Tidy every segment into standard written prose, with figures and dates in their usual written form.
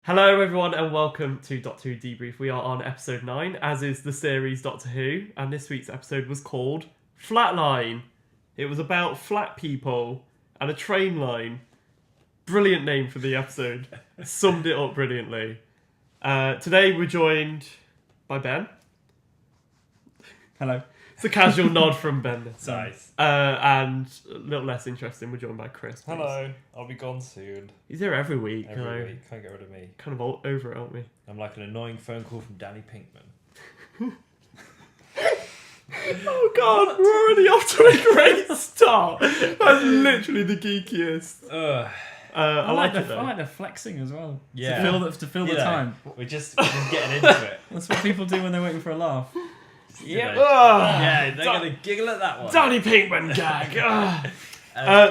Hello everyone and welcome to Doctor Who Debrief. We are on episode 9, as is the series Doctor Who, and this week's episode was called Flatline. It was about flat people and a train line. Brilliant name for the episode. Summed it up brilliantly. Today we're joined by Ben. Hello. It's a casual nod from Ben. Nice. And a little less interesting, we're joined by Chris. Please. Hello, I'll be gone soon. He's here every week. Every week, can't get rid of me. Kind of over it, aren't we? I'm like an annoying phone call from Danny Pinkman. Oh god, we're already off to a great start. That's literally the geekiest. I like it though. I like the flexing as well. Yeah. To fill the time. We're just getting into it. That's what people do when they're waiting for a laugh. Yeah. Ah, Yeah, they're going to giggle at that one. Danny Pinkman gag.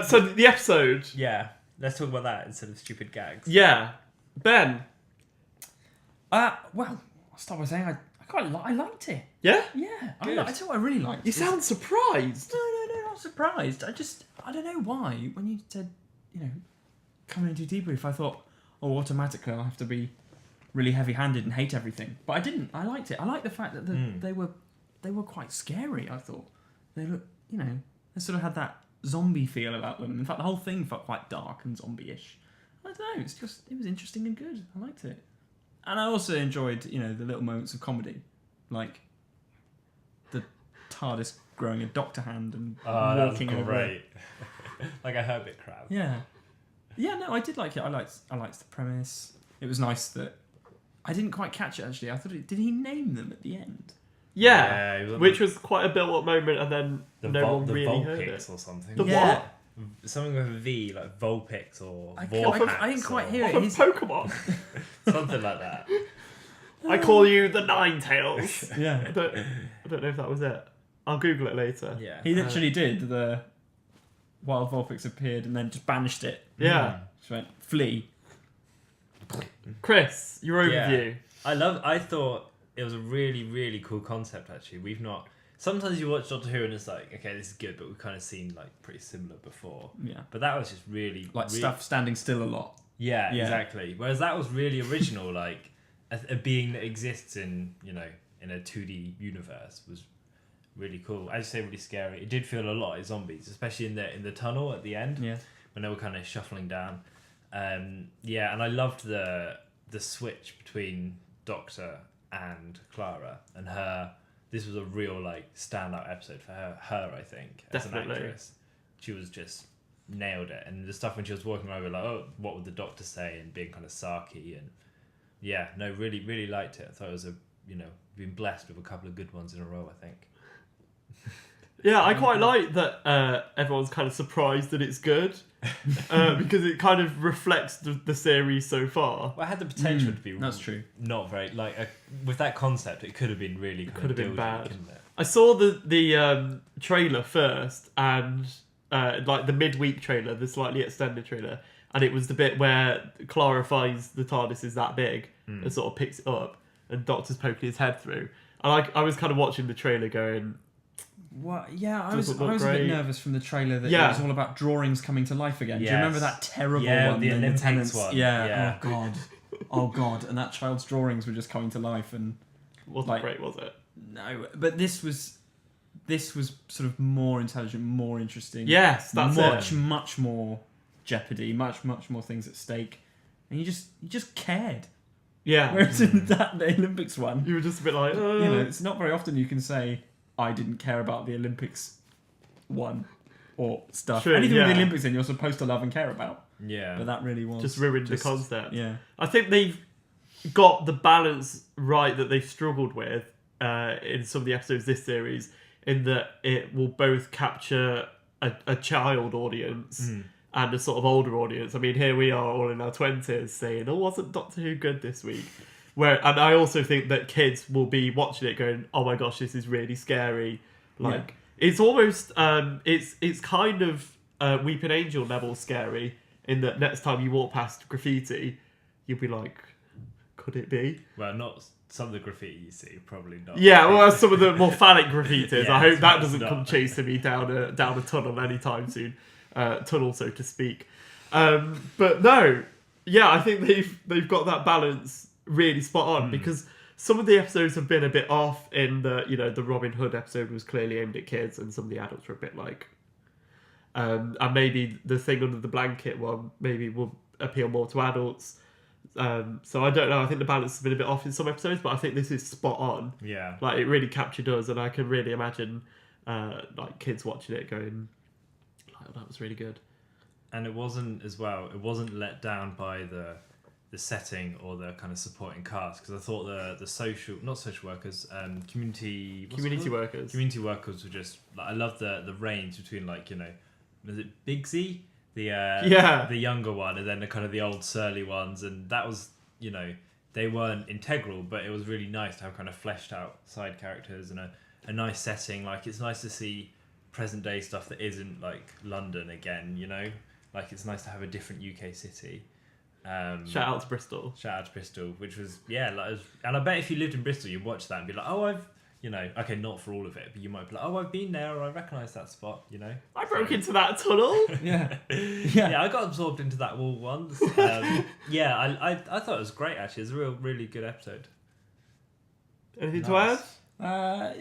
So the episode. Yeah, let's talk about that instead of stupid gags. Yeah. Ben. Well, I'll start by saying I liked it. Yeah? Yeah. Good. I tell you what I really liked. You sound surprised. No, not surprised. I don't know why. When you said, come in and do debrief, I thought, automatically I'll have to be really heavy-handed and hate everything. But I didn't. I liked it. I liked the fact that they were quite scary, I thought. They looked, they sort of had that zombie feel about them. In fact, the whole thing felt quite dark and zombie-ish. I don't know, it was interesting and good. I liked it. And I also enjoyed, the little moments of comedy. Like the TARDIS growing a doctor hand and walking that's over. great. Like a hermit crab. Yeah. Yeah, no, I did like it. I liked the premise. It was nice that I didn't quite catch it actually. I thought did he name them at the end? Yeah. Which was quite a built-up moment, and then no one really heard it. Or something. The Yeah. what? Something with a V, like Vulpix or I Vorpax. didn't quite hear Off it. of He's- Pokemon. Something like that. I call you the Ninetales. Yeah. I don't know if that was it. I'll Google it later. Yeah. He literally did. The wild Vulpix appeared and then just banished it. Yeah. Just went, flee. Chris, your overview. I thought it was a really, really cool concept actually. Sometimes you watch Doctor Who and it's like, okay, this is good, but we've kind of seen like pretty similar before. Yeah. But that was just really Stuff standing still a lot. Yeah, Yeah. exactly. Whereas that was really original, like a being that exists in in a 2D universe was really cool. As you say, really scary. It did feel a lot like zombies, especially in the tunnel at the end. Yeah. When they were kind of shuffling down. And I loved the switch between Doctor and Clara and her. This was a real like standout episode for her I think, as Definitely. an actress. She was just nailed it. And the stuff when she was walking over like, oh, what would the Doctor say, and being kind of sarky, and really, really liked it. I thought it was been blessed with a couple of good ones in a row, I think. Yeah, I quite like that everyone's kind of surprised that it's good because it kind of reflects the series so far. Well, it had the potential to be That's true. not very with that concept. It could have been really Could have been bad. couldn't it? I saw the trailer first, and like the midweek trailer, the slightly extended trailer, and it was the bit where Clara finds the TARDIS is that big and sort of picks it up, and Doctor's poking his head through. And I was kind of watching the trailer going, Well, yeah, I was Doesn't a look bit great. nervous from the trailer that Yeah. it was all about drawings coming to life again. Do you remember Yes. that terrible Yeah, one? the in Olympics Tenants? one. Yeah. Yeah. Oh god. And that child's drawings were just coming to life, and wasn't great, was it? no, but this was sort of more intelligent, more interesting. Yes, that's it. much more jeopardy, much more things at stake, and you just cared. Yeah. Whereas in the Olympics one, You were just a bit like, it's not very often you can say I didn't care about the Olympics one or stuff. True, Anything with yeah. the Olympics in, you're supposed to love and care about. Yeah. But that really was just ruined the concept. Yeah. I think they've got the balance right that they've struggled with in some of the episodes this series, in that it will both capture a child audience and a sort of older audience. I mean, here we are all in our 20s saying, oh, wasn't Doctor Who good this week? And I also think that kids will be watching it going, oh my gosh, this is really scary. Like, it's almost, it's kind of Weeping Angel level scary, in that next time you walk past graffiti, you'll be like, could it be? Well, not some of the graffiti you see, probably not. Yeah, well, some of the more phallic graffitis. Yeah, I hope that perhaps doesn't not. come chasing me down a tunnel anytime soon. Tunnel, so to speak. But no, yeah, I think they've got that balance really spot on because some of the episodes have been a bit off in the, you know, the Robin Hood episode was clearly aimed at kids and some of the adults were a bit like, and maybe the thing under the blanket one maybe will appeal more to adults. So I don't know. I think the balance has been a bit off in some episodes, but I think this is spot on. Yeah. Like, it really captured us, and I can really imagine like kids watching it going, like, that was really good. And it wasn't wasn't let down by the setting or the kind of supporting cast, because I thought the not social workers, community workers were just like, I love the range between, like, you know, was it Bigsy, the younger one, and then the kind of the old surly ones, and that was, you know, they weren't integral, but it was really nice to have kind of fleshed out side characters and a nice setting. Like, it's nice to see present day stuff that isn't like London again, you know, like it's nice to have a different UK city. Shout out to Bristol, which was and I bet if you lived in Bristol you'd watch that and be like, oh, I've, you know, okay, not for all of it, but you might be like, oh, I've been there, or I recognise that spot, you know. I broke into that tunnel. Yeah. I got absorbed into that wall once. I thought it was great, actually. It's a really good episode. Anything to add? I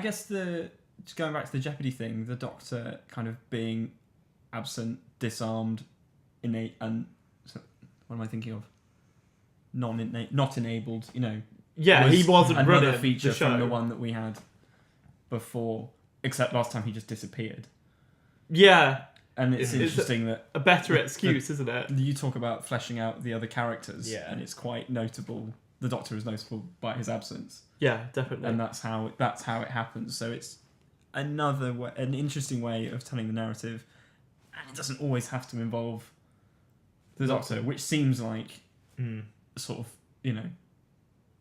guess just going back to the Jeopardy thing, the Doctor kind of being absent, disarmed, innate, and what am I thinking of? Not enabled, you know. Yeah, he wasn't another running feature the show. from the one that we had before, except last time he just disappeared. Yeah. And it's interesting that a better excuse, isn't it? You talk about fleshing out the other characters, and it's quite notable. The Doctor is notable by his absence. Yeah, definitely. And that's how it happens. So it's an interesting way of telling the narrative, and it doesn't always have to involve the Doctor, which seems like sort of, you know.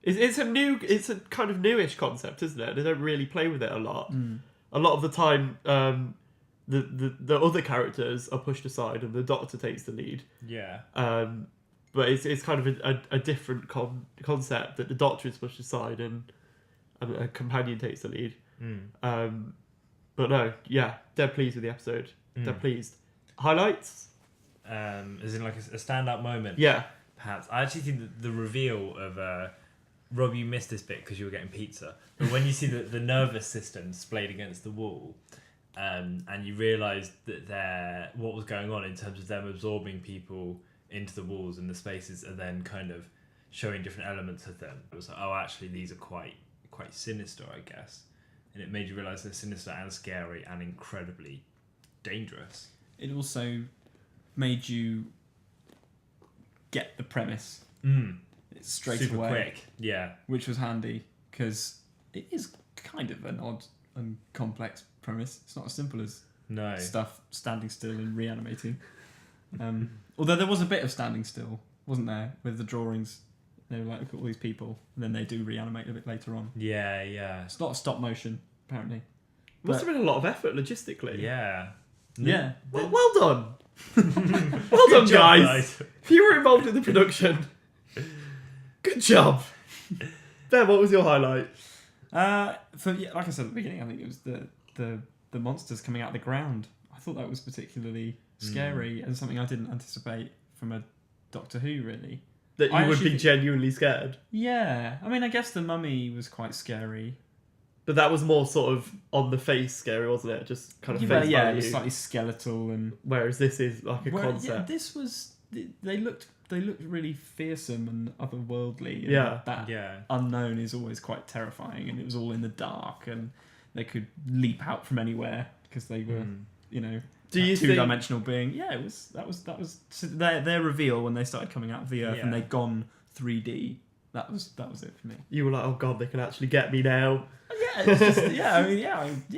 It's a kind of newish concept, isn't it? They don't really play with it a lot. A lot of the time, the other characters are pushed aside and the Doctor takes the lead. Yeah. But it's kind of a different concept that the Doctor is pushed aside and a companion takes the lead. But no, yeah, dead pleased with the episode. Dead pleased. Highlights? As in like a standout moment. Yeah. Perhaps. I actually think that the reveal of Rob, you missed this bit because you were getting pizza. But when you see the nervous system displayed against the wall, and you realise that what was going on in terms of them absorbing people into the walls and the spaces, and then kind of showing different elements of them, it was like, oh, actually, these are quite sinister, I guess. And it made you realise they're sinister and scary and incredibly dangerous. It also made you get the premise. It's straight super away. Quick, yeah. Which was handy, because it is kind of an odd and complex premise. It's not as simple as stuff standing still and reanimating. Although there was a bit of standing still, wasn't there, with the drawings. They were like, look at all these people, and then they do reanimate a bit later on. Yeah. It's not stop motion, apparently. Must have been a lot of effort logistically. Yeah. Yeah. Well done. Well done, guys. If you were involved in the production, good job. Ben, what was your highlight? Like I said at the beginning, I think it was the monsters coming out of the ground. I thought that was particularly scary and something I didn't anticipate from a Doctor Who, really. That you would be genuinely scared. Yeah. I mean, I guess the mummy was quite scary. But that was more sort of on the face scary, wasn't it? Just kind of face value. Yeah, it was slightly skeletal, and whereas this is like a concept. Yeah, this was they looked really fearsome and otherworldly. And that unknown is always quite terrifying, and it was all in the dark, and they could leap out from anywhere because they were, you know, two-dimensional being. Yeah, that was their reveal when they started coming out of the earth and they'd gone 3D. That was it for me. You were like, oh god, they can actually get me now. Yeah, it's just,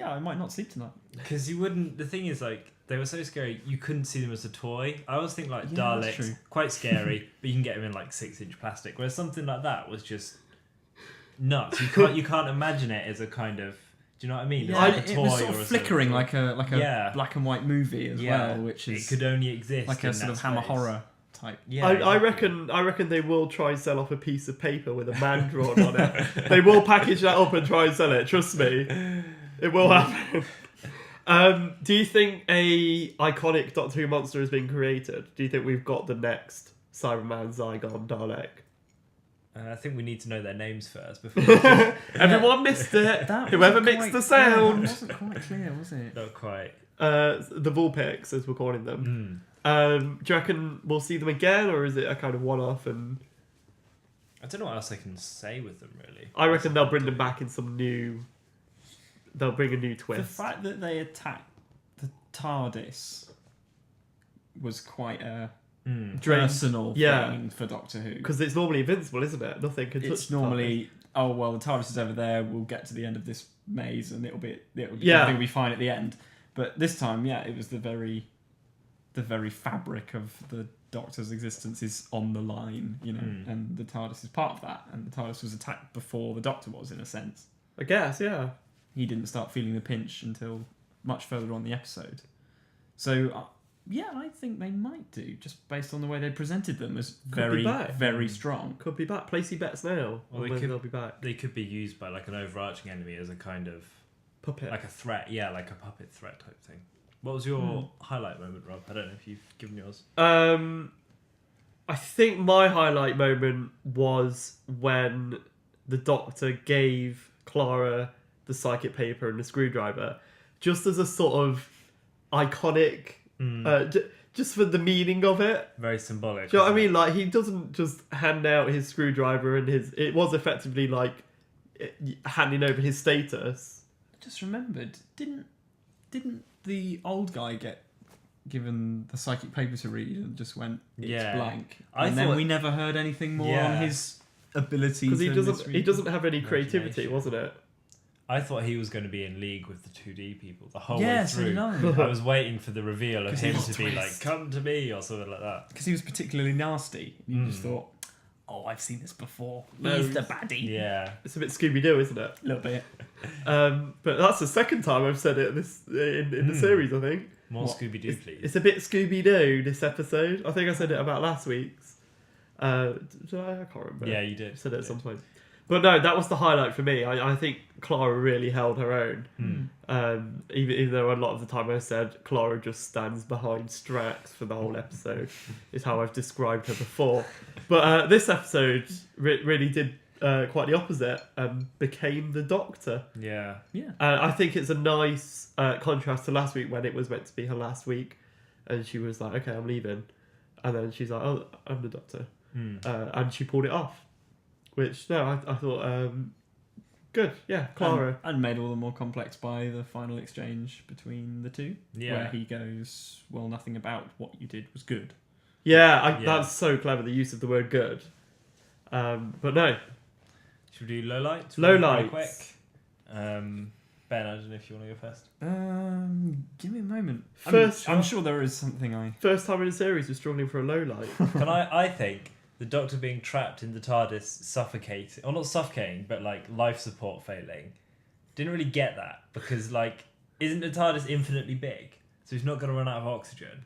I might not sleep tonight. Because you wouldn't. The thing is, like, they were so scary, you couldn't see them as a toy. I always think like Daleks, quite scary, but you can get them in like 6-inch plastic. Whereas something like that was just nuts. You can't imagine it as a kind of. Do you know what I mean? Yeah, like a toy, it was sort of flickering, like a black and white movie as well, which is it could only exist like a sort of Hammer horror type. Yeah, I reckon they will try and sell off a piece of paper with a man drawn on it. They will package that up and try and sell it. Trust me, it will happen. Do you think a iconic Doctor Who monster has been created? Do you think we've got the next Cyberman, Zygon, Dalek? I think we need to know their names first before. Everyone missed it. That Whoever wasn't mixed quite- the sound. that wasn't quite clear, was it? Not quite. The Vulpix, as we're calling them. Do you reckon we'll see them again, or is it a kind of one-off? And I don't know what else I can say with them, really. I reckon they'll bring them back in some new. They'll bring a new twist. The fact that they attacked the TARDIS was quite a personal thing for Doctor Who. Because it's normally invincible, isn't it? Nothing can touch. It's normally, oh well, the TARDIS is over there. We'll get to the end of this maze, and it'll be everything will be fine at the end. But this time, it was the very fabric of the Doctor's existence is on the line, and the TARDIS is part of that. And the TARDIS was attacked before the Doctor was, in a sense. I guess, yeah. He didn't start feeling the pinch until much further on the episode. So, I think they might do, just based on the way they presented them as very strong. Could be back. Placey bets now. Well, they'll be back. They could be used by like an overarching enemy as a kind of Puppet. like a threat. Yeah, like a puppet threat type thing. What was your highlight moment, Rob? I don't know if you've given yours. I think my highlight moment was when the Doctor gave Clara the psychic paper and the screwdriver, just as a sort of iconic, just for the meaning of it. Very symbolic. Do you know what I mean? Like, he doesn't just hand out his screwdriver and it was effectively like handing over his status. I just remembered, didn't the old guy get given the psychic paper to read and just went, it's blank? And then we never heard anything more on his ability to because he doesn't have any creativity, wasn't it? I thought he was going to be in league with the 2D people the whole way Yes, through. I was waiting for the reveal of 'Cause him he's to be twist. like, come to me, or something like that. Because he was particularly nasty. You just thought, oh, I've seen this before. He's the baddie. Yeah. It's a bit Scooby-Doo, isn't it? A little bit. But that's the second time I've said it in the series, I think. More Scooby-Doo, please. It's a bit Scooby-Doo, this episode. I think I said it about last week's. Did I can't remember. Yeah, you did. I said it at some point. But no, that was the highlight for me. I think Clara really held her own. Even though a lot of the time I said Clara just stands behind Strax for the whole episode, is how I've described her before. But this episode really did quite the opposite and became the Doctor. Yeah. I think it's a nice contrast to last week when it was meant to be her last week and she was like, okay, I'm leaving. And then she's like, oh, I'm the Doctor. And she pulled it off. Which, no, I thought, good, yeah, Clara. And made all the more complex by the final exchange between the two. Yeah. Where he goes, well, nothing about what you did was good. Yeah, that's so clever, the use of the word good. But no. Should we do lowlights? Lowlights. Quick. Ben, I don't know if you want to go first. Give me a moment. I'm sure there is something First time in a series we're struggling for a low light. Can I think the Doctor being trapped in the TARDIS suffocating, or not suffocating, but like life support failing. Didn't really get that because like, isn't the TARDIS infinitely big? So he's not going to run out of oxygen.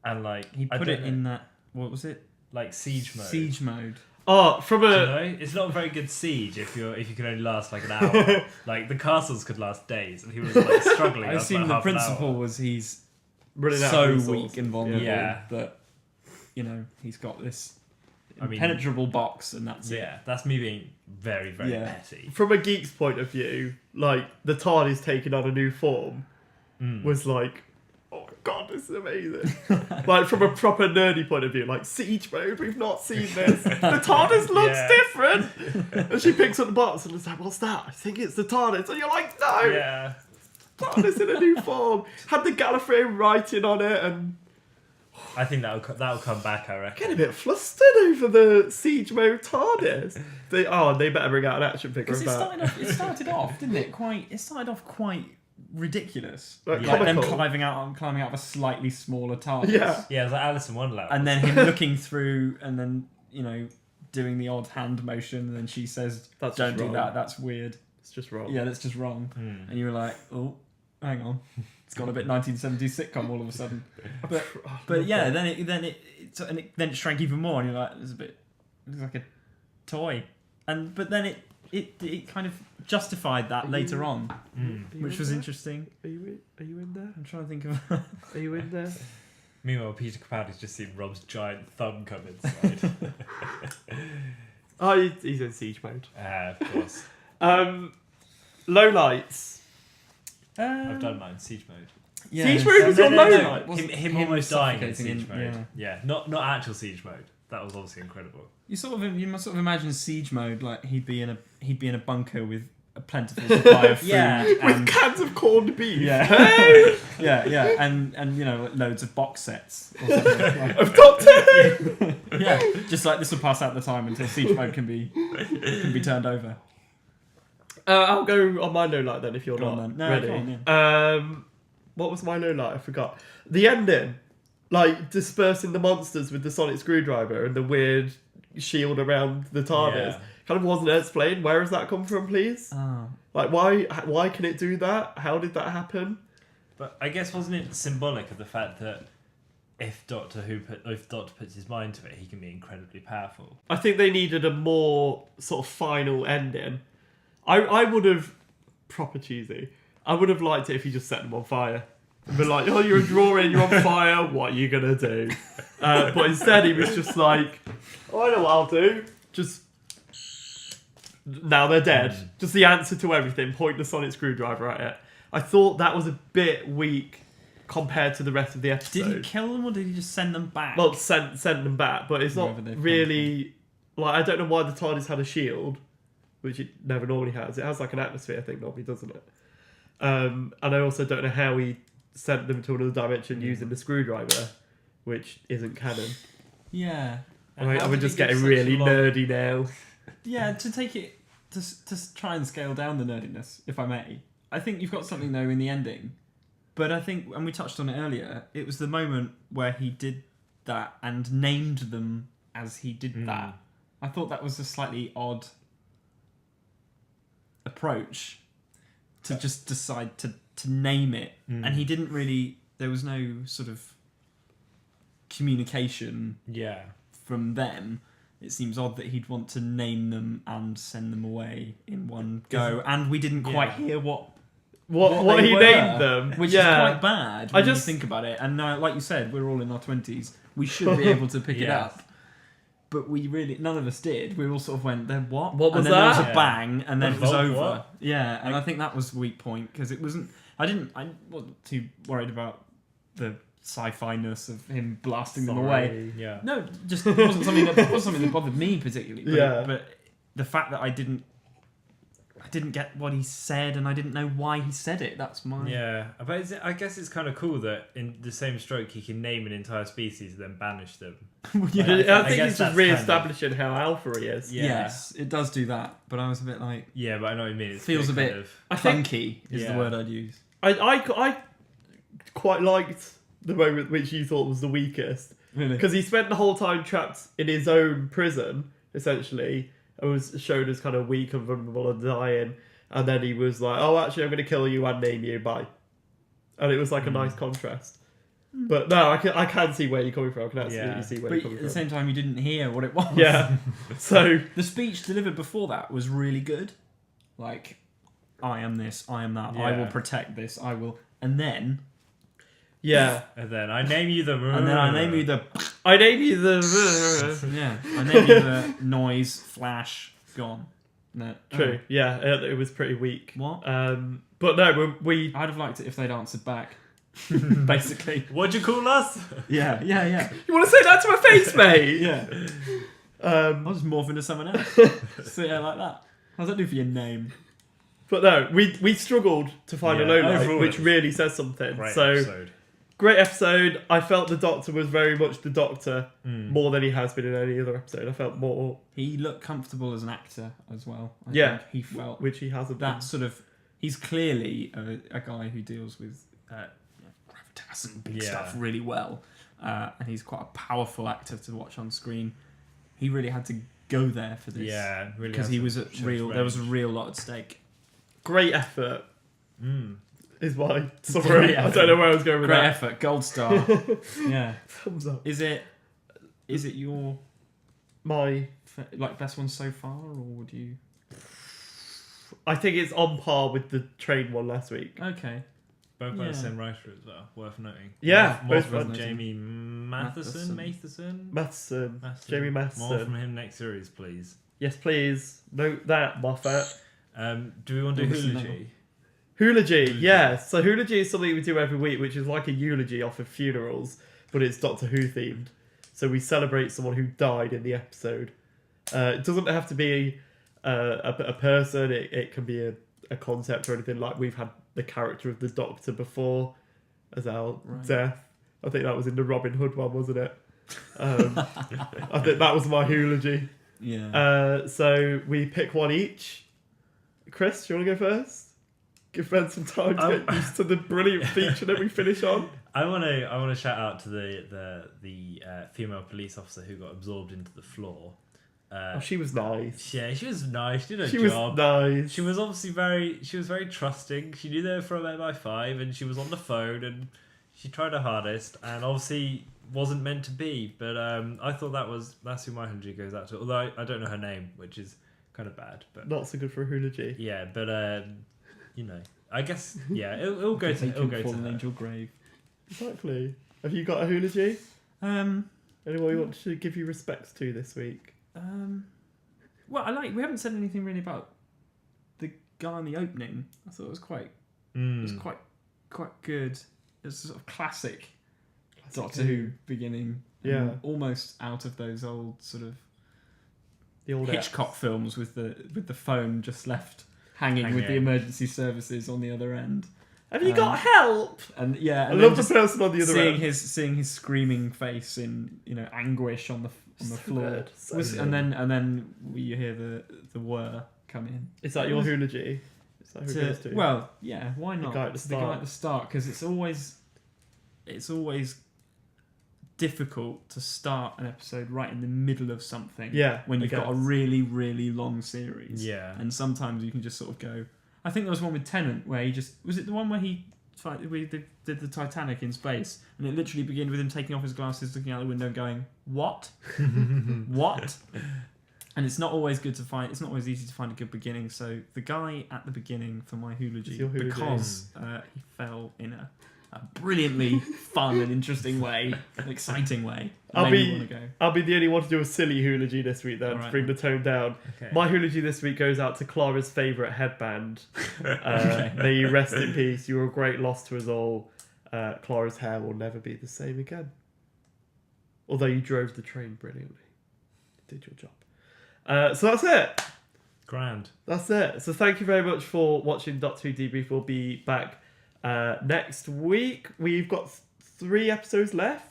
And like, he put it in that, what was it? Like siege mode. Siege mode. Oh, from a... You know? It's not a very good siege if you can only last like an hour. Like the castles could last days, and he was like struggling. I assume the principle was he's running out so of weak and vulnerable Yeah. that he's got this impenetrable box, and that's it. Yeah, that's me being very, very petty. From a geek's point of view, like the TARDIS taking on a new form was like, oh my god, this is amazing. Like from a proper nerdy point of view, like siege mode, we've not seen this. The TARDIS looks different. And she picks up the box and is like, what's that? I think it's the TARDIS. And you're like, no. Yeah. TARDIS in a new form. Had the Gallifreyan writing on it, and I think that'll come back, I reckon. getting a bit flustered over the siege mode TARDIS. They better bring out an action figure of that. It started off, didn't it? It started off quite ridiculous. Like Like them comical. climbing out of a slightly smaller TARDIS. Yeah. Yeah, it was like Alice in Wonderland. And then him looking through, and then doing the odd hand motion, and then she says, That's "Don't just do wrong. that. That's weird." It's just wrong. Yeah, that's just wrong. And you were like, "Oh, hang on, it's gone a bit 1970s sitcom all of a sudden." But yeah, then it shrank even more, and you're like, "It's a bit, it looks like a toy." But then it kind of justified that later on, which was interesting. Are you in there? I'm trying to think of. Are you in there? Meanwhile, Peter Capaldi's just seen Rob's giant thumb come inside. Oh, he's in siege mode. Of course. Low lights. I've done mine, siege mode. Yeah. Siege mode was your low light. Him almost dying in suffocating siege mode. yeah. Not actual siege mode. That was obviously incredible. You must sort of imagine siege mode like he'd be in a bunker with a plentiful supply of food. Yeah. With and, cans of corned beef. Yeah. Hey! yeah, and loads of box sets or something like. Of Doctor Who. Yeah, just like this will pass out the time until siege mode can be turned over. I'll go on my low light then if you're Go not on then. No, ready. go on, yeah. What was my low light? I forgot. The ending, like dispersing the monsters with the sonic screwdriver and the weird shield around the TARDIS. Yeah. Kind of wasn't explained. Where has that come from, please? Oh. Like, why can it do that? How did that happen? But I guess wasn't it symbolic of the fact that if Doctor puts his mind to it, he can be incredibly powerful. I think they needed a more sort of final ending. I would have, proper cheesy, I would have liked it if you just set them on fire. And be like, oh, you're a drawing, you're on fire, what are you going to do? But instead he was just like, oh, I know what I'll do. Just, now they're dead. Just the answer to everything, point the sonic screwdriver at it. I thought that was a bit weak compared to the rest of the episode. Did he kill them or did he just send them back? Well, sent them back, but it's not Wherever they've come really... Like, I don't know why the TARDIS had a shield, which it never normally has. It has like an atmosphere, I think, normally, doesn't it? And I also don't know how he sent them to another dimension using the screwdriver, which isn't canon. Yeah. I'm just getting really nerdy now. Yeah, to take it to try and scale down the nerdiness, if I may. I think you've got something though in the ending, but I think, and we touched on it earlier, it was the moment where he did that and named them as he did that. I thought that was a slightly odd approach to just decide to name it, and he didn't really. There was no sort of communication. Yeah. From them. It seems odd that he'd want to name them and send them away in one go, and we didn't quite hear what he were, named them, which is quite bad when you just think about it. And like you said, we're all in our 20s. We should be able to pick it up, but we really none of us did. We all sort of went, "Then what?" What was and then that? there was a bang, and then it was over. What? Yeah, and I think that was a weak point because it wasn't. I wasn't too worried about the sci-fi-ness of him blasting them away. Yeah. No, just it wasn't something that bothered me particularly. But the fact that I didn't get what he said and I didn't know why he said it. That's my but I guess it's kind of cool that in the same stroke he can name an entire species and then banish them. I think he's just re-establishing how alpha he is. Yeah. Yes, it does do that. But I was a bit like, Yeah, but I know what you mean. It feels a bit clunky is the word I'd use. I quite liked the moment which you thought was the weakest. Really? Because he spent the whole time trapped in his own prison, essentially, and was shown as kind of weak and vulnerable and dying. And then he was like, oh, actually, I'm going to kill you and name you, bye. And it was like a nice contrast. But no, I can see where you're coming from. I can absolutely see where you're coming at from. the same time, you didn't hear what it was. Yeah. So the speech delivered before that was really good. Like, I am this, I am that, I will protect this, I will... And then... yeah. And then I name you the... And then I name you the... I name you the... Yeah, I name you the noise, flash, gone. No. True, yeah, it was pretty weak. What? But no, we... I'd have liked it if they'd answered back. Basically. What'd you call us? Yeah. You want to say that to my face, mate? Yeah. I'll just morph into someone else. So yeah, like that. How's that do for your name? But no, we struggled to find a low light, which really says something. Great so episode. Great episode. I felt the Doctor was very much the Doctor more than he has been in any other episode. I felt more. He looked comfortable as an actor as well. I think he felt which he hasn't. that been. sort of. He's clearly a guy who deals with gravitas and big stuff really well, and he's quite a powerful actor to watch on screen. He really had to go there for this, really, because he was there was a real lot at stake. Great effort. Is my summary. I don't know where I was going with Great that. effort, gold star. Yeah. Thumbs up. Is it your My best one so far, or would you? I think it's on par with the train one last week. Okay. Both by Yeah. the same writer as well. Worth noting. Yeah, More both from worth Jamie Matheson. Matheson. Jamie More Matheson. from him next series, please. Yes, please. Note that, Moffat. Do we want to do Listen eulogy? Eulogy, yeah. So eulogy is something we do every week, which is like a eulogy off of funerals, but it's Doctor Who themed. So we celebrate someone who died in the episode. It doesn't have to be a person. It can be a concept or anything. Like we've had the character of the Doctor before as our death. I think that was in the Robin Hood one, wasn't it? I think that was my eulogy. Yeah. So we pick one each. Chris, do you want to go first? Give Ben some time to get used to the brilliant feature that we finish on. I want to shout out to the female police officer who got absorbed into the floor. She was nice. Yeah, she was nice. She did her She job. was nice. She was obviously very trusting. She knew they were from MI5 and she was on the phone and she tried her hardest and obviously wasn't meant to be. But I thought that's who my eulogy goes out to. Although I don't know her name, which is kind of bad. But Not so good for a eulogy. yeah, but I guess it'll go to Fallen her. Angel Grave. Exactly. Have you got a eulogy? Um. Anyone you want to give you respects to this week? Well, we haven't said anything really about the guy in the opening. I thought it was quite good. It's a sort of classic Doctor Who beginning. Yeah. Almost out of those old sort of The old Hitchcock films with the phone just left hanging with the emergency services on the other end. Have you got help? And yeah, I and love then the person on the other seeing end. seeing his screaming face in anguish on the floor. good, so And then you hear the whir come in. Is that your eulogy? Is that who it goes to? Well, yeah, why not? guy at the The guy at the start, because it's always difficult to start an episode right in the middle of something. Yeah, when I you've got a guess. really, really long series. Yeah. And sometimes you can just sort of go. I think there was one with Tennant where he just was it the one where we did the Titanic in space, and it literally began with him taking off his glasses, looking out the window, and going, "What? What?" And it's not always good to find. It's not always easy to find a good beginning. So the guy at the beginning for my eulogy, Your eulogy. because he fell in a brilliantly fun and interesting way, an exciting way. I'll Made me want to go. I'll be the only one to do a silly eulogy this week then, to Alright. bring the tone down. Okay. My eulogy this week goes out to Clara's favourite headband. May you rest in peace. You were a great loss to us all. Clara's hair will never be the same again. Although you drove the train brilliantly. You did your job. So that's it. Grand. That's it. So thank you very much for watching Doctor Who Debrief. We'll be back next week. We've got 3 episodes left.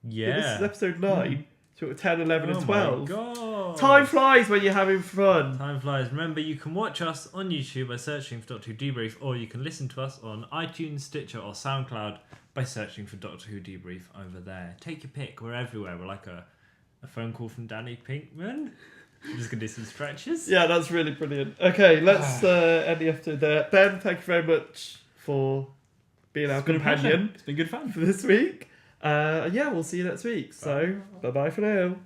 Yeah. This is episode 9. So we've got 10, 11 and 12. My God. Time flies when you're having fun. Time flies. Remember, you can watch us on YouTube by searching for Doctor Who Debrief, or you can listen to us on iTunes, Stitcher, or Soundcloud by searching for Doctor Who Debrief over there. Take your pick. We're everywhere. We're like a phone call from Danny Pinkman. I'm just going to do some stretches. Yeah, that's really brilliant. Okay, let's end the episode there. Ben, thank you very much for being our companion It's been good fun. for this week. Yeah, we'll see you next week. So, bye-bye for now.